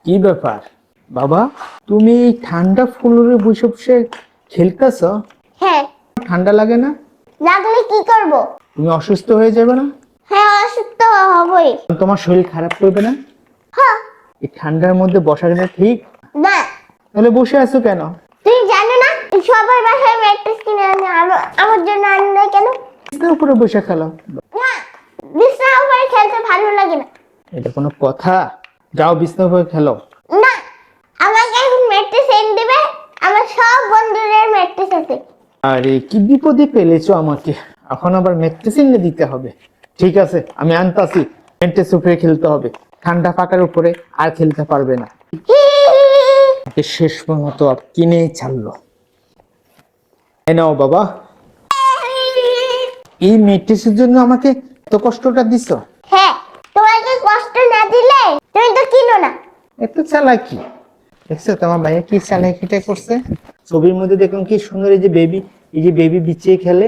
কি ব্যাপার বাবা, তুমি এই ঠান্ডা ফ্লোরে বসে বসে খেলতেছ? হ্যাঁ। ঠান্ডা লাগে না? লাগলে কি করব? তুমি অসুস্থ হয়ে যাবে না? হ্যাঁ, অসুস্থ হবই। তোমার শরীর খারাপ করবে না? হ্যাঁ। এই ঠান্ডার মধ্যে বসাটা ঠিক না। তাহলে বসে আছো কেন? তুই জানো না সবার বাসায় ম্যাট্রেস কিনে আনে, আমার জন্য আনে না কেন? বিছানার উপরে বসে খেলো। না, বিছানার উপরে খেলতে ভালো লাগে না। এটা কোনো কথা? যাও বিছানার উপরে খেলো। না, আমাকে এখন ম্যাট্রেস এনে দিবে। আমার সব বন্ধুদের ম্যাট্রেস আছে। আরে কি বিপদে ফেলেছো আমাকে, এখন আবার ম্যাট্রেস এনে দিতে হবে। ঠিক আছে, আমি আনতাছি। ম্যাট্রেস উপরে খেলতে হবে, ঠান্ডা পাকার উপরে আর খেলতে পারবে না। ওকে শেষ পর্যন্ত কিনেই ছাড়লো। এই নাও বাবা, এই ম্যাট্রেসের জন্য আমাকে এত কষ্টটা দিছো। হ্যাঁ, তোমাকে কষ্ট না দিলে তুমি তো কিনো না। এত চালাকি দেখছো তোমার ভাইয়া কি চালাকিটা করছে। ছবির মধ্যে দেখুন কি সুন্দর, এই যে বেবি বিছিয়ে খেলে।